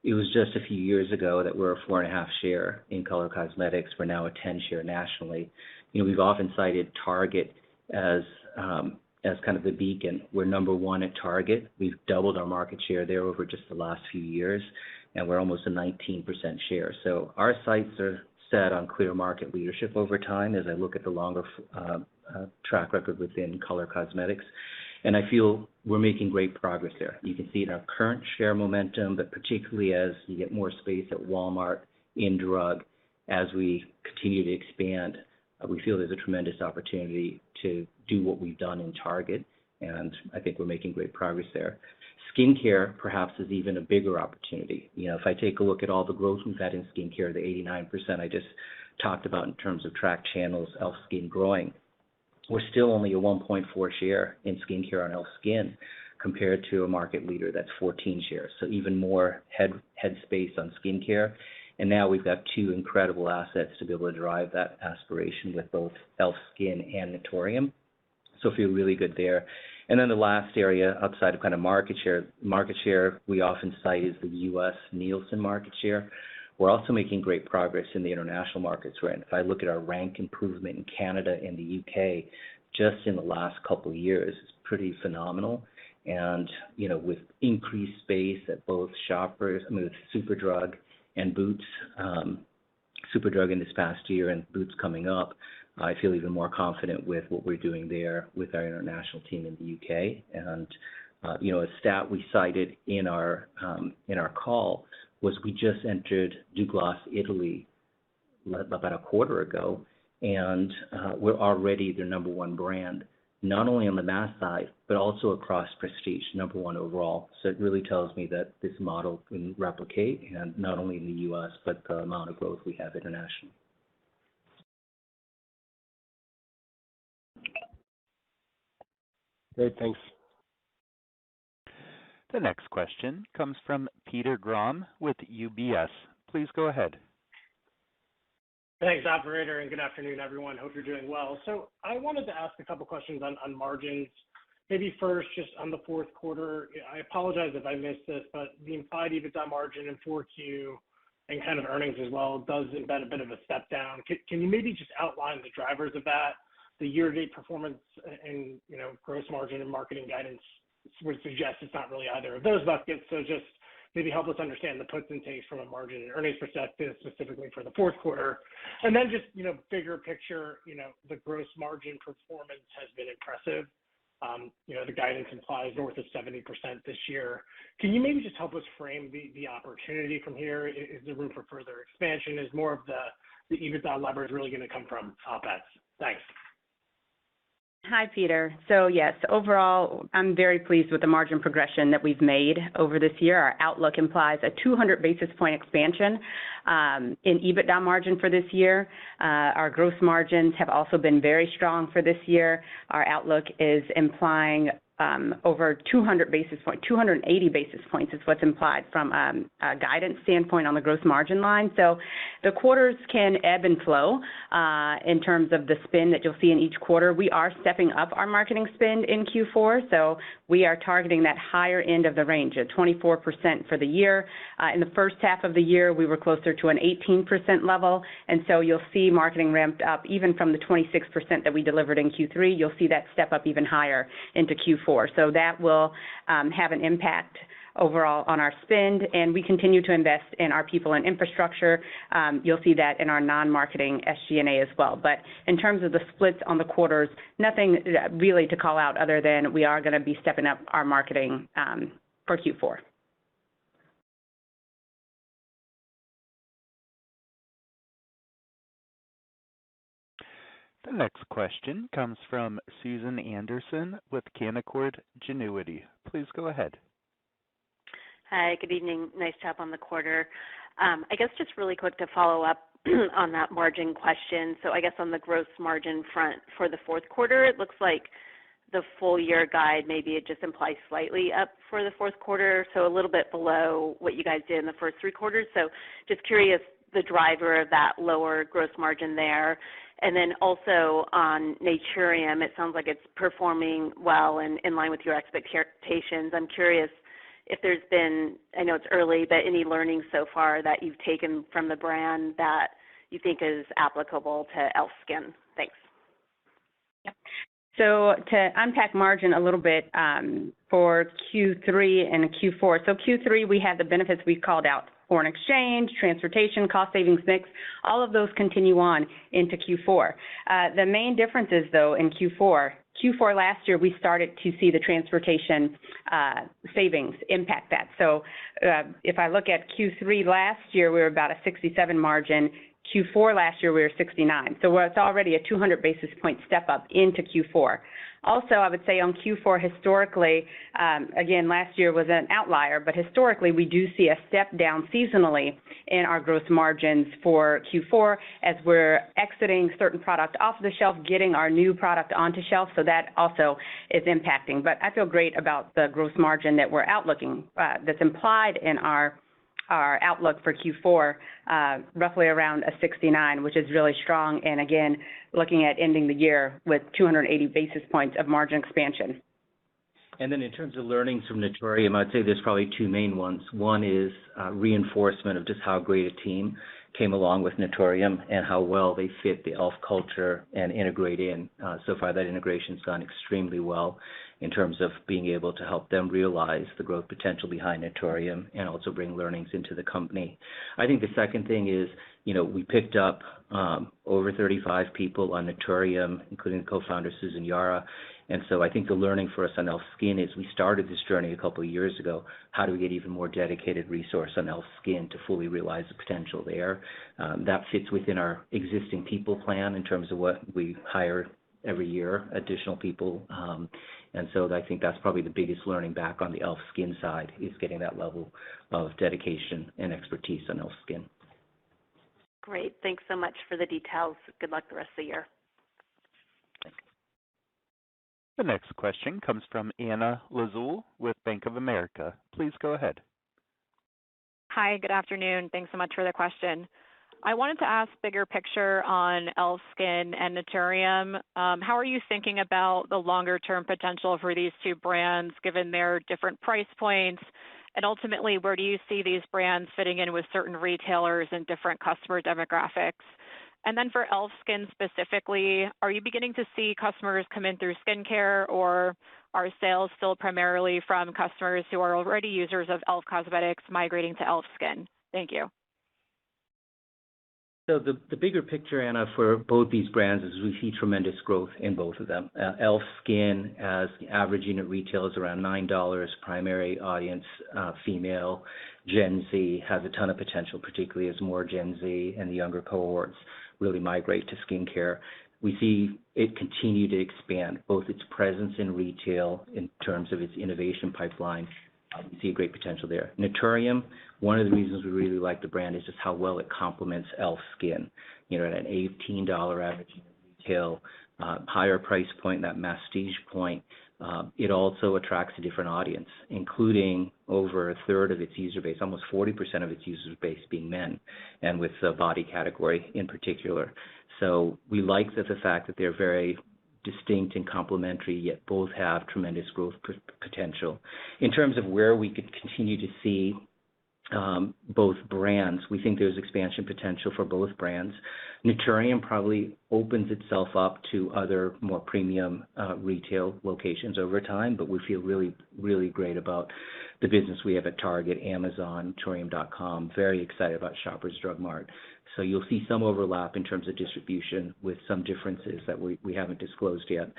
S2: it was just a few years ago that we're a 4.5 share in color cosmetics. We're now a 10 share nationally. We've often cited Target as kind of the beacon. We're number 1 at Target. We've doubled our market share there over just the last few years, and we're almost a 19% share. So our sights are set on clear market leadership over time as I look at the longer track record within color cosmetics. And I feel we're making great progress there. You can see it in our current share momentum, but particularly as you get more space at Walmart, in drug, as we continue to expand, we feel there's a tremendous opportunity to do what we've done in Target, and I think we're making great progress there. Skincare perhaps is even a bigger opportunity. If I take a look at all the growth we've had in skincare, the 89% I just talked about in terms of track channels, e.l.f. Skin growing, we're still only a 1.4 share in skincare on e.l.f. Skin compared to a market leader that's 14 shares. So even more head space on skincare. And now we've got 2 incredible assets to be able to drive that aspiration with both e.l.f. Skin and Naturium. So I feel really good there. And then the last area outside of kind of market share we often cite is the U.S. Nielsen market share. We're also making great progress in the international markets we're in. If I look at our rank improvement in Canada and the UK, just in the last couple of years, it's pretty phenomenal. And, with increased space at both Shoppers, with Superdrug and Boots, Superdrug in this past year and Boots coming up, I feel even more confident with what we're doing there with our international team in the UK. And, a stat we cited in our call was we just entered Douglas, Italy, about a quarter ago, and we're already their number 1 brand, not only on the mass side, but also across prestige, number 1 overall. So it really tells me that this model can replicate, and not only in the U.S., but the amount of growth we have internationally.
S18: Great, thanks.
S10: The next question comes from Peter Grom with UBS. Please go ahead.
S19: Thanks, operator, and good afternoon, everyone. Hope you're doing well. So I wanted to ask a couple questions on margins. Maybe first, just on the fourth quarter, I apologize if I missed this, but the implied EBITDA margin in 4Q and kind of earnings as well does embed a bit of a step down. Can you maybe just outline the drivers of that? the year-to-date performance and, gross margin and marketing guidance would suggest it's not really either of those buckets. So just maybe help us understand the puts and takes from a margin and earnings perspective, specifically for the fourth quarter. And then just, bigger picture, the gross margin performance has been impressive. The guidance implies north of 70% this year. Can you maybe just help us frame the opportunity from here? Is there room for further expansion? Is more of the EBITDA leverage really going to come from OpEx? Thanks.
S13: Hi, Peter. So yes, overall, I'm very pleased with the margin progression that we've made over this year. Our outlook implies a 200 basis point expansion in EBITDA margin for this year. Our gross margins have also been very strong for this year. Our outlook is implying over 200 basis points, 280 basis points is what's implied from a guidance standpoint on the gross margin line. So the quarters can ebb and flow in terms of the spend that you'll see in each quarter. We are stepping up our marketing spend in Q4, so we are targeting that higher end of the range at 24% for the year. In the first half of the year, we were closer to an 18% level, and so you'll see marketing ramped up even from the 26% that we delivered in Q3. You'll see that step up even higher into Q4. So that will have an impact overall on our spend, and we continue to invest in our people and infrastructure. You'll see that in our non-marketing SG&A as well. But in terms of the splits on the quarters, nothing really to call out other than we are going to be stepping up our marketing for Q4.
S10: The next question comes from Susan Anderson with Canaccord Genuity. Please go ahead.
S20: Hi, good evening. Nice job on the quarter. I guess just really quick to follow up on that margin question. So I guess on the gross margin front for the fourth quarter, it looks like the full year guide, maybe it just implies slightly up for the fourth quarter, so a little bit below what you guys did in the first three quarters. So just curious the driver of that lower gross margin there. And then also on Naturium, it sounds like it's performing well and in line with your expectations. I'm curious if there's been, I know it's early, but any learning so far that you've taken from the brand that you think is applicable to e.l.f. Skin? Thanks.
S13: Yep. So to unpack margin a little bit for Q3 and Q4. So Q3, we had the benefits we called out: foreign exchange, transportation, cost savings mix. All of those continue on into Q4. The main differences, though, in Q4 last year, we started to see the transportation savings impact that. So if I look at Q3 last year, we were about a 67 margin. Q4 last year, we were 69. So it's already a 200 basis point step up into Q4. Also, I would say on Q4 historically, again, last year was an outlier, but historically we do see a step down seasonally in our gross margins for Q4 as we're exiting certain product off the shelf, getting our new product onto shelf, so that also is impacting. But I feel great about the gross margin that we're outlooking, that's implied in our outlook for Q4, roughly around a 69, which is really strong. And again, looking at ending the year with 280 basis points of margin expansion.
S2: And then in terms of learnings from Naturium, I'd say there's probably two main ones. One is reinforcement of just how great a team came along with Naturium and how well they fit the e.l.f. culture and integrate in. So far, that integration's gone extremely well in terms of being able to help them realize the growth potential behind Naturium and also bring learnings into the company. I think the second thing is, we picked up over 35 people on Naturium, including the co-founder Susan Yara. And so I think the learning for us on e.l.f. Skin is we started this journey a couple of years ago. How do we get even more dedicated resource on e.l.f. Skin to fully realize the potential there? That fits within our existing people plan in terms of what we hire every year, additional people. And so I think that's probably the biggest learning back on the e.l.f. Skin side is getting that level of dedication and expertise on e.l.f. Skin.
S20: Great. Thanks so much for the details. Good luck the rest of the year.
S10: The next question comes from Anna Lizzul with Bank of America. Please go ahead.
S21: Hi, good afternoon. Thanks so much for the question. I wanted to ask bigger picture on e.l.f. Skin and Naturium. How are you thinking about the longer-term potential for these two brands, given their different price points? And ultimately, where do you see these brands fitting in with certain retailers and different customer demographics? And then for e.l.f. Skin specifically, are you beginning to see customers come in through skincare, or are sales still primarily from customers who are already users of e.l.f. Cosmetics migrating to e.l.f. Skin? Thank you.
S2: So the bigger picture, Anna, for both these brands is we see tremendous growth in both of them. e.l.f. Skin, as the average unit retail is around $9, primary audience female, Gen Z, has a ton of potential, particularly as more Gen Z and the younger cohorts really migrate to skincare. We see it continue to expand, both its presence in retail in terms of its innovation pipeline. We see a great potential there. Naturium, one of the reasons we really like the brand is just how well it complements e.l.f. Skin. You know, at an $18 average retail, higher price point, that prestige point, it also attracts a different audience, including over a third of its user base, almost 40% of its user base being men, and with the body category in particular. So we like the fact that they're very distinct and complementary, yet both have tremendous growth potential. In terms of where we could continue to see both brands, we think there's expansion potential for both brands. Naturium probably opens itself up to other more premium retail locations over time, but we feel really, really great about the business we have at Target, Amazon, Naturium.com, very excited about Shoppers Drug Mart. So you'll see some overlap in terms of distribution with some differences that we haven't disclosed yet.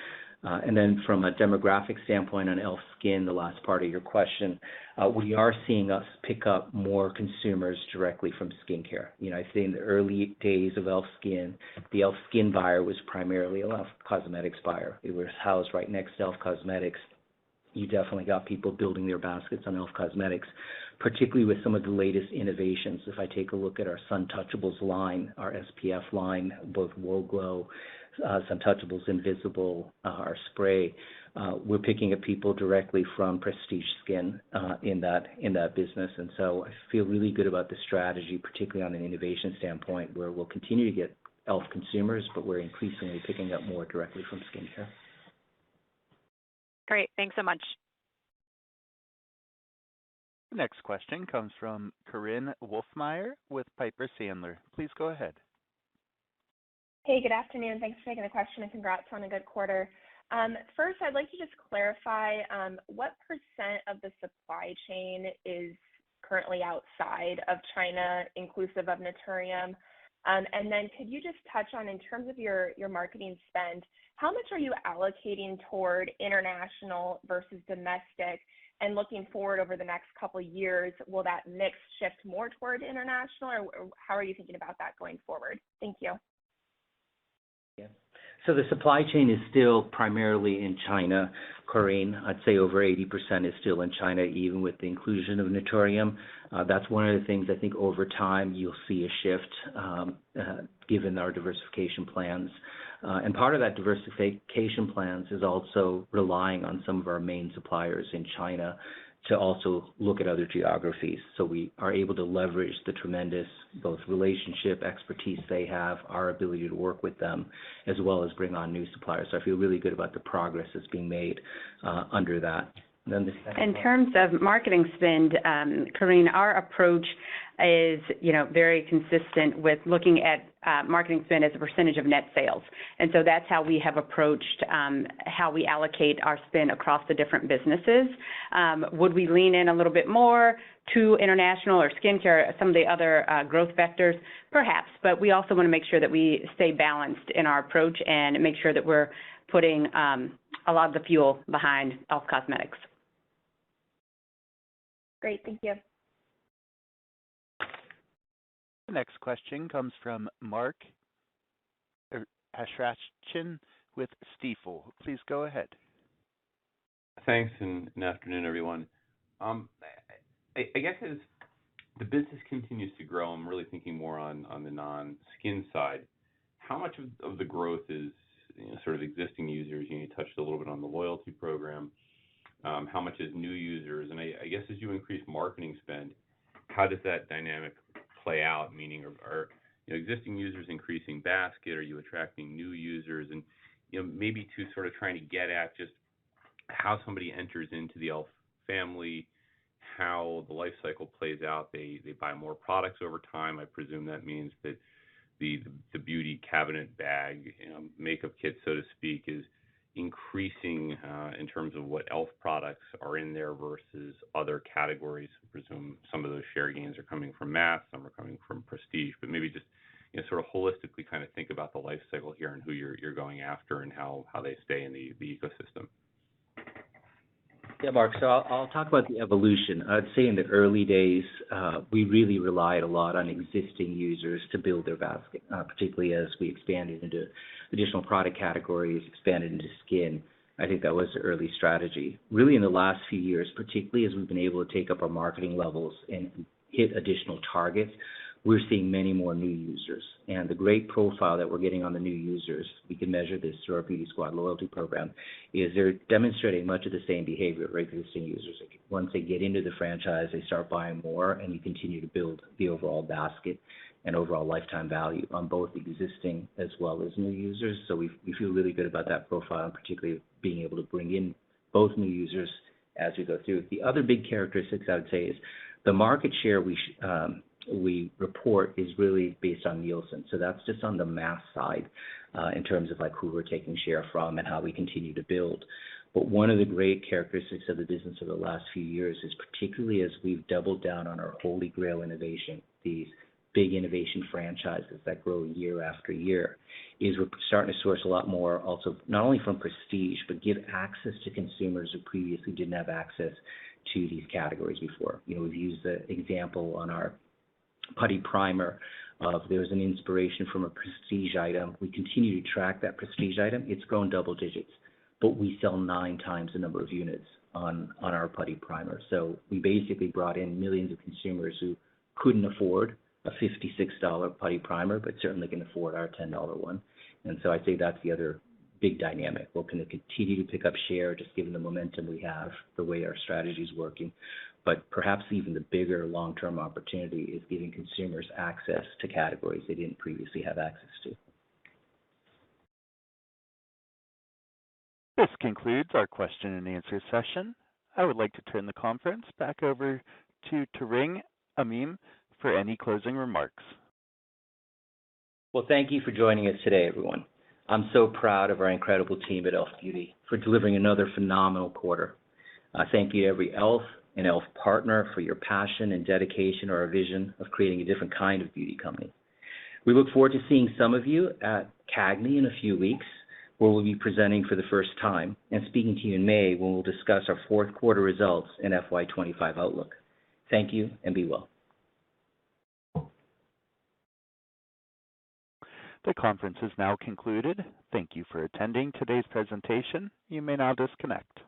S2: And then from a demographic standpoint on e.l.f. Skin, the last part of your question, we are seeing us pick up more consumers directly from skincare. You know, I think in the early days of e.l.f. Skin, the e.l.f. Skin buyer was primarily a e.l.f. Cosmetics buyer. It was housed right next to e.l.f. Cosmetics. You definitely got people building their baskets on e.l.f. Cosmetics, particularly with some of the latest innovations. If I take a look at our Suntouchables line, our SPF line, both Woe Glow, Suntouchables Invisible, our spray, we're picking up people directly from prestige skin in that business. And so I feel really good about the strategy, particularly on an innovation standpoint, where we'll continue to get e.l.f. consumers, but we're increasingly picking up more directly from skincare.
S21: Great. Thanks so much.
S10: The next question comes from Corinne Wolfmeyer with Piper Sandler. Please go ahead.
S1: Hey, good afternoon. Thanks for taking the question and congrats on a good quarter. First, I'd like to just clarify what percent of the supply chain is currently outside of China, inclusive of Naturium? And then could you just touch on, in terms of your marketing spend, how much are you allocating toward international versus domestic? And looking forward over the next couple of years, will that mix shift more toward international, or how are you thinking about that going forward? Thank you.
S2: Yeah. So the supply chain is still primarily in China, Corinne. I'd say over 80% is still in China, even with the inclusion of Naturium. That's one of the things I think over time you'll see a shift given our diversification plans. And part of that diversification plans is also relying on some of our main suppliers in China to also look at other geographies. So we are able to leverage the tremendous both relationship, expertise they have, our ability to work with them, as well as bring on new suppliers. So I feel really good about the progress that's being made under that. And then the second
S13: in terms of marketing spend, Corinne, our approach is, very consistent with looking at marketing spend as a percentage of net sales. And so that's how we have approached how we allocate our spend across the different businesses. Would we lean in a little bit more to international or skincare, some of the other growth vectors? Perhaps, but we also want to make sure that we stay balanced in our approach and make sure that we're putting a lot of the fuel behind e.l.f. Cosmetics.
S1: Great, thank you.
S10: The next question comes from Mark Astrachan with Stifel. Please go ahead.
S22: Thanks, and good afternoon, everyone. I guess as the business continues to grow, I'm really thinking more on the non-skin side. How much of the growth is sort of existing users? You touched a little bit on the loyalty program. How much is new users? And I guess as you increase marketing spend, how does that dynamic play out? Meaning, are existing users increasing basket? Are you attracting new users? And maybe to sort of trying to get at just how somebody enters into the e.l.f. family, how the life cycle plays out. They buy more products over time. I presume that means that the beauty cabinet bag, makeup kit, so to speak, is increasing in terms of what e.l.f. products are in there versus other categories. I presume some of those share gains are coming from mass, some are coming from prestige, but maybe just sort of holistically kind of think about the life cycle here and who you're going after and how they stay in the ecosystem.
S2: Yeah, Mark, so I'll talk about the evolution. I'd say in the early days, we really relied a lot on existing users to build their basket, particularly as we expanded into additional product categories, expanded into skin. I think that was the early strategy. Really in the last few years, particularly as we've been able to take up our marketing levels and hit additional targets, we're seeing many more new users. And the great profile that we're getting on the new users, we can measure this through our Beauty Squad loyalty program, is they're demonstrating much of the same behavior of existing users. Once they get into the franchise, they start buying more, and you continue to build the overall basket and overall lifetime value on both existing as well as new users. So we feel really good about that profile, and particularly being able to bring in both new users as we go through. The other big characteristics I would say is the market share we report is really based on Nielsen. So that's just on the mass side in terms of like who we're taking share from and how we continue to build. But one of the great characteristics of the business over the last few years is particularly as we've doubled down on our holy grail innovation, these big innovation franchises that grow year after year, is we're starting to source a lot more also not only from prestige, but give access to consumers who previously didn't have access to these categories before. We've used the example on our putty primer of there was an inspiration from a prestige item. We continue to track that prestige item. It's grown double digits, but we sell 9 times the number of units on our putty primer. So we basically brought in millions of consumers who couldn't afford a $56 putty primer, but certainly can afford our $10 one. And so I'd say that's the other big dynamic. We're going to continue to pick up share just given the momentum we have, the way our strategy is working. But perhaps even the bigger long-term opportunity is giving consumers access to categories they didn't previously have access to.
S10: This concludes our question and answer session. I would like to turn the conference back over to Tarang Amin for any closing remarks.
S2: Well, thank you for joining us today, everyone. I'm so proud of our incredible team at e.l.f. Beauty for delivering another phenomenal quarter. Thank you to every e.l.f. and e.l.f. partner for your passion and dedication to our vision of creating a different kind of beauty company. We look forward to seeing some of you at CAGNY in a few weeks, where we'll be presenting for the first time, and speaking to you in May when we'll discuss our fourth quarter results and FY25 outlook. Thank you, and be well.
S10: The conference is now concluded. Thank you for attending today's presentation. You may now disconnect.